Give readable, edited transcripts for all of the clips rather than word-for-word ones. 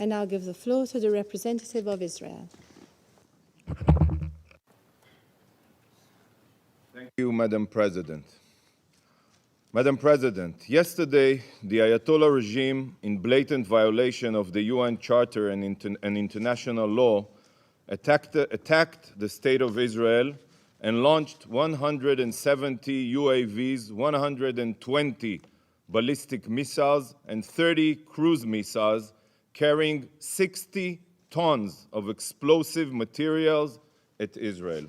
I now give the floor to the representative of Israel. Thank you, Madam President. Madam President, yesterday, the Ayatollah regime, in blatant violation of the UN Charter and international law, attacked the State of Israel and launched 170 UAVs, 120 ballistic missiles, and 30 cruise missiles carrying 60 tons of explosive materials at Israel.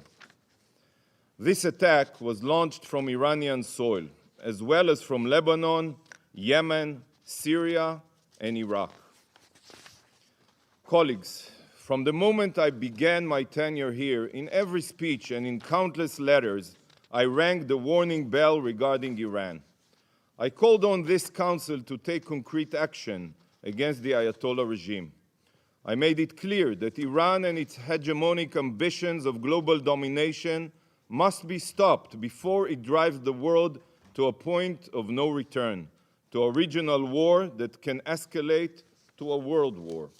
This attack was launched from Iranian soil, as well as from Lebanon, Yemen, Syria, and Iraq. Colleagues, from the moment I began my tenure here, in every speech and in countless letters, I rang the warning bell regarding Iran. I called on this Council to take concrete action against the Ayatollah regime. I made it clear that Iran and its hegemonic ambitions of global domination must be stopped before it drives the world to a point of no return, to a regional war that can escalate to a world war.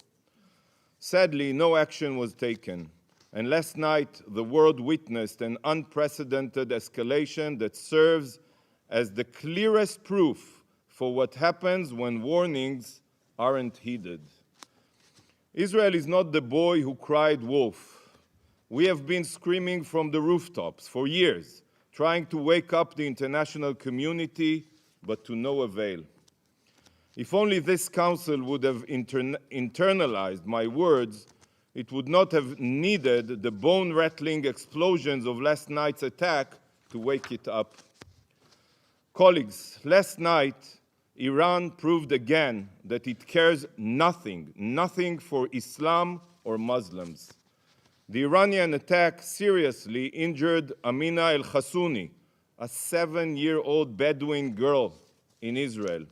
Sadly, no action was taken, and last night the world witnessed an unprecedented escalation that serves as the clearest proof for what happens when warnings aren't heeded. Israel is not the boy who cried wolf. We have been screaming from the rooftops for years, trying to wake up the international community, but to no avail. If only this Council would have internalized my words, it would not have needed the bone-rattling explosions of last night's attack to wake it up. Colleagues, last night, Iran proved again that it cares nothing for Islam or Muslims. The Iranian attack seriously injured Amina al-Khassouni, a 7-year-old Bedouin girl in Israel.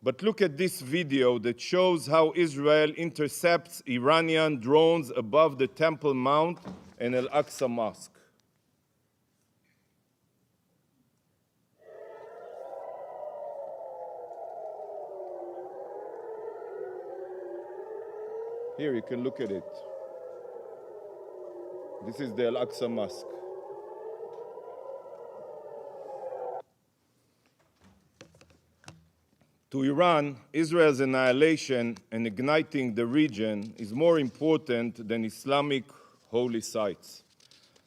But look at this video that shows how Israel intercepts Iranian drones above the Temple Mount and Al-Aqsa Mosque. Here, you can look at it. This is the Al-Aqsa Mosque. To Iran, Israel's annihilation and igniting the region is more important than Islamic holy sites.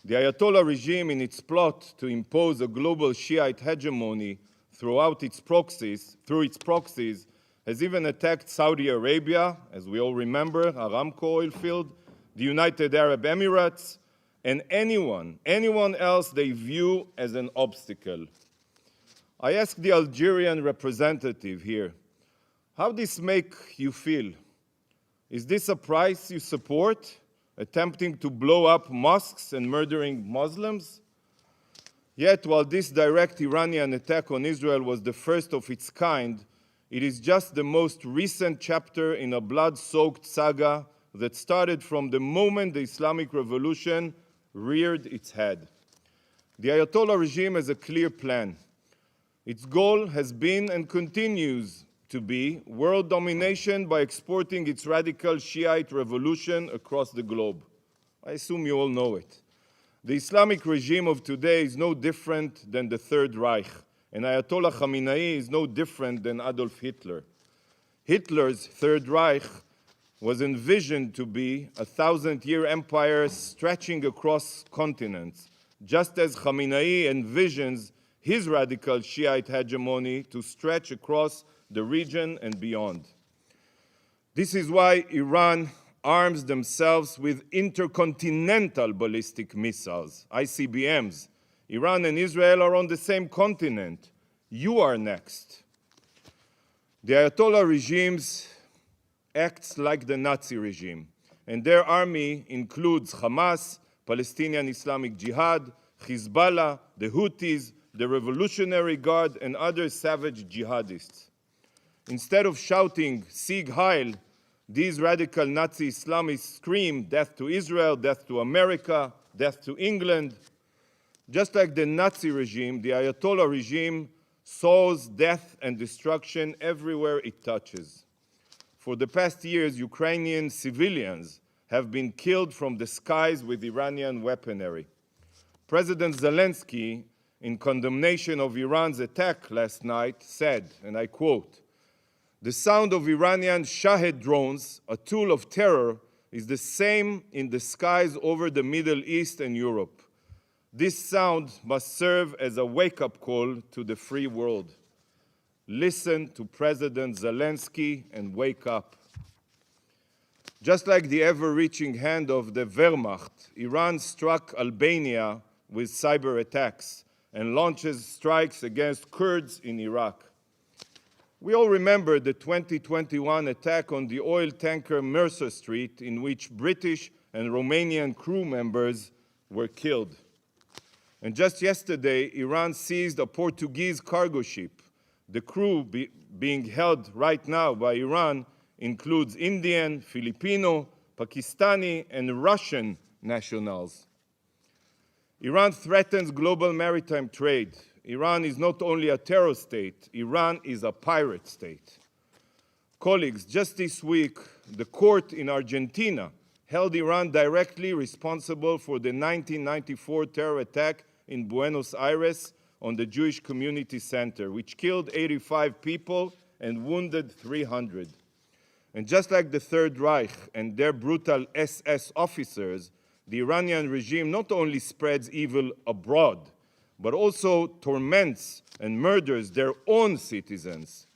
The Ayatollah regime, in its plot to impose a global Shiite hegemony through its proxies, has even attacked Saudi Arabia, as we all remember, Aramco oil field, the United Arab Emirates, and anyone else they view as an obstacle. I asked the Algerian representative here, how does this make you feel? Is this a price you support, attempting to blow up mosques and murdering Muslims? Yet, while this direct Iranian attack on Israel was the first of its kind, it is just the most recent chapter in a blood-soaked saga that started from the moment the Islamic Revolution reared its head. The Ayatollah regime has a clear plan. Its goal has been and continues to be world domination by exporting its radical Shiite revolution across the globe. I assume you all know it. The Islamic regime of today is no different than the Third Reich, and Ayatollah Khamenei is no different than Adolf Hitler. Hitler's Third Reich was envisioned to be a 1,000-year empire stretching across continents, just as Khamenei envisions his radical Shiite hegemony to stretch across the region and beyond. This is why Iran arms themselves with intercontinental ballistic missiles, ICBMs. Iran and Israel are on the same continent. You are next. The Ayatollah regimes acts like the Nazi regime, and their army includes Hamas, Palestinian Islamic Jihad, Hezbollah, the Houthis, the Revolutionary Guard, and other savage jihadists. Instead of shouting, Sieg Heil, these radical Nazi Islamists scream death to Israel, death to America, death to England. Just like the Nazi regime, the Ayatollah regime sows death and destruction everywhere it touches. For the past years, Ukrainian civilians have been killed from the skies with Iranian weaponry. President Zelensky, in condemnation of Iran's attack last night, said, and I quote, "The sound of Iranian Shahed drones, a tool of terror, is the same in the skies over the Middle East and Europe. This sound must serve as a wake-up call to the free world. Listen to President Zelensky and wake up." Just like the ever-reaching hand of the Wehrmacht, Iran struck Albania with cyber attacks and launches strikes against Kurds in Iraq. We all remember the 2021 attack on the oil tanker Mercer Street, in which British and Romanian crew members were killed. And just yesterday, Iran seized a Portuguese cargo ship. The crew being held right now by Iran includes Indian, Filipino, Pakistani, and Russian nationals. Iran threatens global maritime trade. Iran is not only a terror state, Iran is a pirate state. Colleagues, just this week, the court in Argentina held Iran directly responsible for the 1994 terror attack in Buenos Aires on the Jewish Community Center, which killed 85 people and wounded 300. And just like the Third Reich and their brutal SS officers, the Iranian regime not only spreads evil abroad, but also torments and murders their own citizens.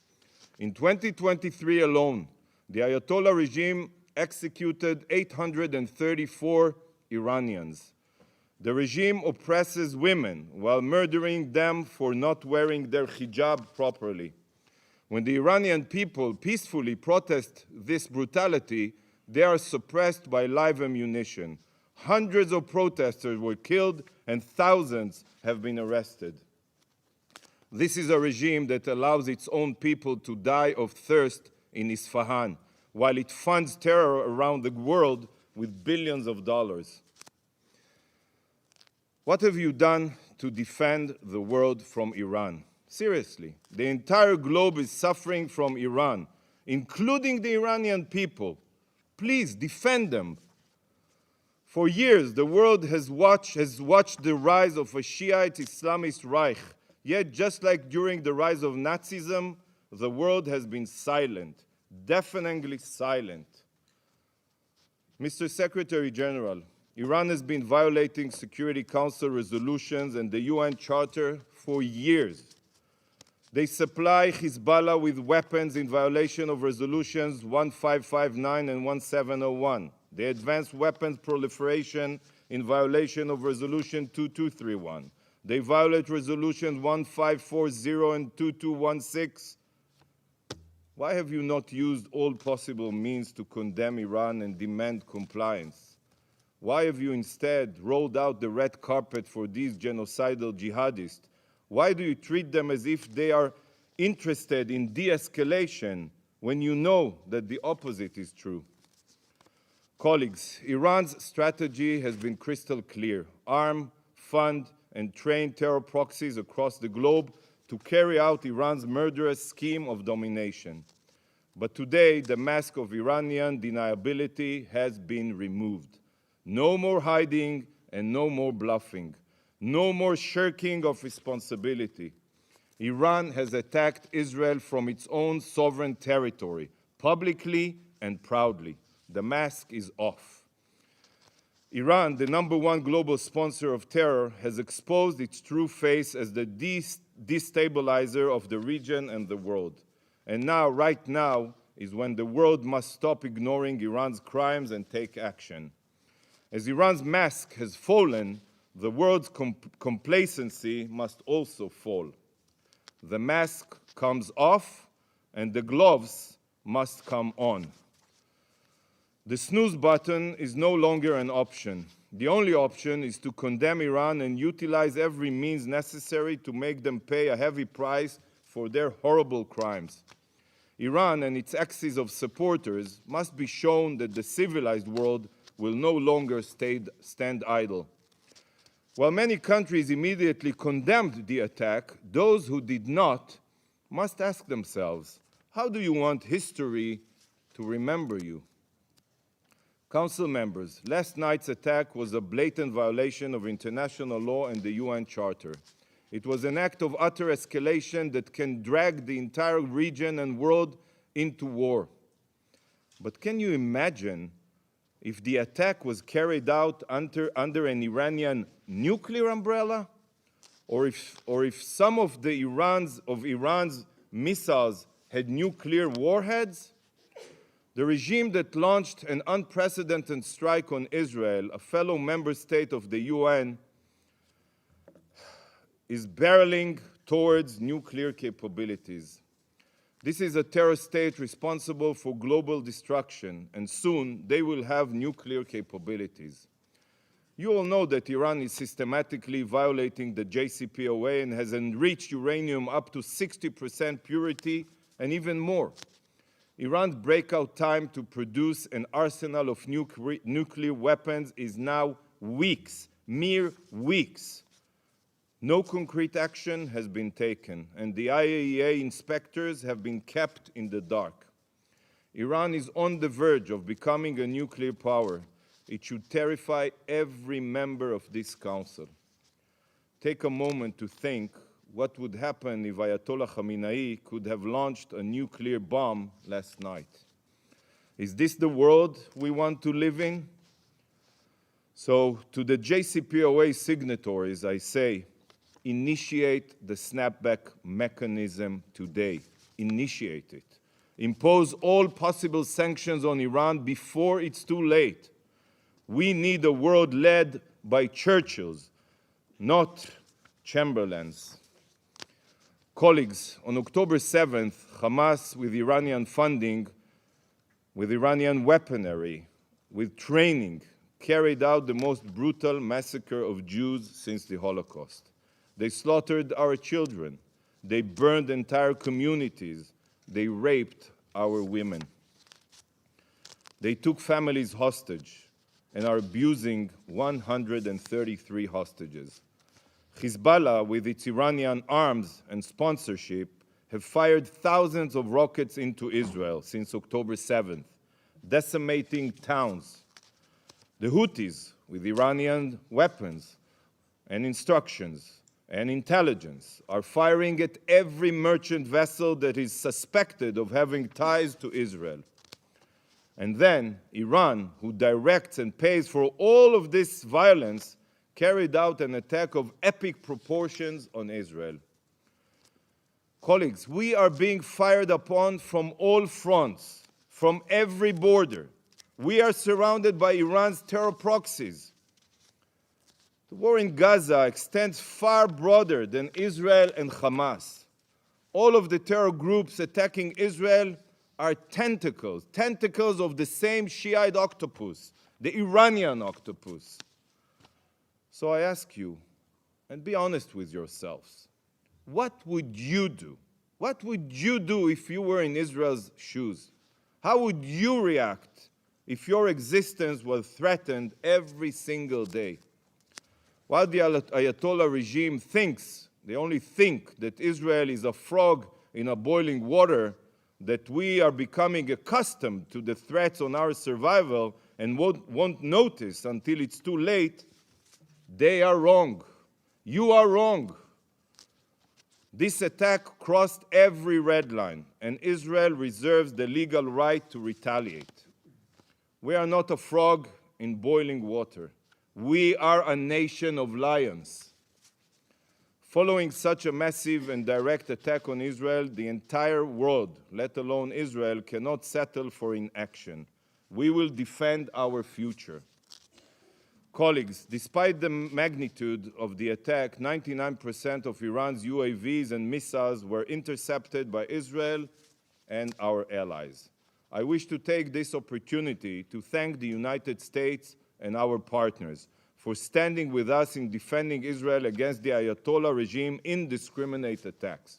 In 2023 alone, the Ayatollah regime executed 834 Iranians. The regime oppresses women while murdering them for not wearing their hijab properly. When the Iranian people peacefully protest this brutality, they are suppressed by live ammunition. Hundreds of protesters were killed and thousands have been arrested. This is a regime that allows its own people to die of thirst in Isfahan, while it funds terror around the world with billions of dollars. What have you done to defend the world from Iran? Seriously, the entire globe is suffering from Iran, including the Iranian people. Please defend them. For years, the world has watched the rise of a Shiite Islamist Reich. Yet, just like during the rise of Nazism, the world has been silent, deafeningly silent. Mr. Secretary General, Iran has been violating Security Council resolutions and the UN Charter for years. They supply Hezbollah with weapons in violation of resolutions 1559 and 1701. They advance weapons proliferation in violation of resolution 2231. They violate resolutions 1540 and 2216. Why have you not used all possible means to condemn Iran and demand compliance? Why have you instead rolled out the red carpet for these genocidal jihadists? Why do you treat them as if they are interested in de-escalation when you know that the opposite is true? Colleagues, Iran's strategy has been crystal clear: arm, fund, and train terror proxies across the globe to carry out Iran's murderous scheme of domination. But today, the mask of Iranian deniability has been removed. No more hiding and no more bluffing. No more shirking of responsibility. Iran has attacked Israel from its own sovereign territory, publicly and proudly. The mask is off. Iran, the #1 global sponsor of terror, has exposed its true face as the destabilizer of the region and the world. And now, right now, is when the world must stop ignoring Iran's crimes and take action. As Iran's mask has fallen, the world's complacency must also fall. The mask comes off, and the gloves must come on. The snooze button is no longer an option. The only option is to condemn Iran and utilize every means necessary to make them pay a heavy price for their horrible crimes. Iran and its axis of supporters must be shown that the civilized world will no longer stand idle. While many countries immediately condemned the attack, those who did not must ask themselves, how do you want history to to remember you. Council members, last night's attack was a blatant violation of international law and the UN Charter. It was an act of utter escalation that can drag the entire region and world into war. But can you imagine if the attack was carried out under an Iranian nuclear umbrella? Or if some of Iran's missiles had nuclear warheads? The regime that launched an unprecedented strike on Israel, a fellow member state of the UN, is barreling towards nuclear capabilities. This is a terror state responsible for global destruction, and soon they will have nuclear capabilities. You all know that Iran is systematically violating the JCPOA and has enriched uranium up to 60% purity and even more. Iran's breakout time to produce an arsenal of nuclear weapons is now weeks, mere weeks. No concrete action has been taken, and the IAEA inspectors have been kept in the dark. Iran is on the verge of becoming a nuclear power. It should terrify every member of this council. Take a moment to think what would happen if Ayatollah Khamenei could have launched a nuclear bomb last night. Is this the world we want to live in? So, to the JCPOA signatories, I say, initiate the snapback mechanism today. Initiate it. Impose all possible sanctions on Iran before it's too late. We need a world led by Churchills, not Chamberlains. Colleagues, on October 7th, Hamas, with Iranian funding, with Iranian weaponry, with training, carried out the most brutal massacre of Jews since the Holocaust. They slaughtered our children. They burned entire communities. They raped our women. They took families hostage and are abusing 133 hostages. Hezbollah, with its Iranian arms and sponsorship, have fired thousands of rockets into Israel since October 7th, decimating towns. The Houthis, with Iranian weapons and instructions and intelligence, are firing at every merchant vessel that is suspected of having ties to Israel. And then Iran, who directs and pays for all of this violence, carried out an attack of epic proportions on Israel. Colleagues, we are being fired upon from all fronts, from every border. We are surrounded by Iran's terror proxies. The war in Gaza extends far broader than Israel and Hamas. All of the terror groups attacking Israel are tentacles of the same Shiite octopus, the Iranian octopus. So I ask you, and be honest with yourselves, what would you do? What would you do if you were in Israel's shoes? How would you react if your existence was threatened every single day? While the Ayatollah regime thinks, they only think, that Israel is a frog in a boiling water, that we are becoming accustomed to the threats on our survival and won't notice until it's too late, they are wrong. You are wrong. This attack crossed every red line, and Israel reserves the legal right to retaliate. We are not a frog in boiling water. We are a nation of lions. Following such a massive and direct attack on Israel, the entire world, let alone Israel, cannot settle for inaction. We will defend our future. Colleagues, despite the magnitude of the attack, 99% of Iran's UAVs and missiles were intercepted by Israel and our allies. I wish to take this opportunity to thank the United States and our partners for standing with us in defending Israel against the Ayatollah regime indiscriminate attacks.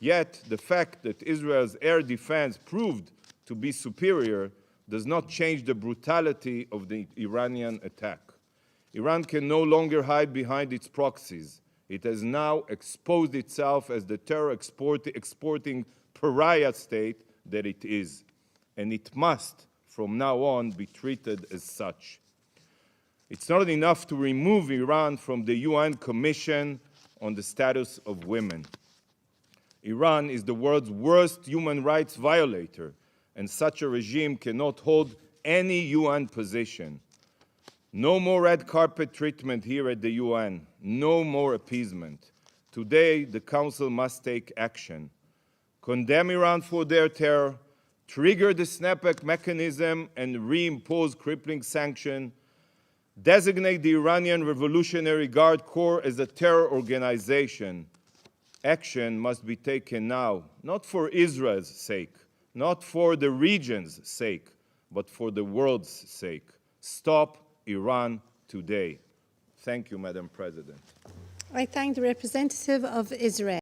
Yet, the fact that Israel's air defense proved to be superior does not change the brutality of the Iranian attack. Iran can no longer hide behind its proxies. It has now exposed itself as the terror exporting pariah state that it is. and it must, from now on, be treated as such. It's not enough to remove Iran from the UN Commission on the Status of Women. Iran is the world's worst human rights violator, and such a regime cannot hold any UN position. No more red carpet treatment here at the UN. No more appeasement. Today, the Council must take action. Condemn Iran for their terror, trigger the snapback mechanism and reimpose crippling sanction, designate the Iranian Revolutionary Guard Corps as a terror organization. Action must be taken now, not for Israel's sake, not for the region's sake, but for the world's sake. Stop Iran today. Thank you, Madam President. I thank the representative of Israel.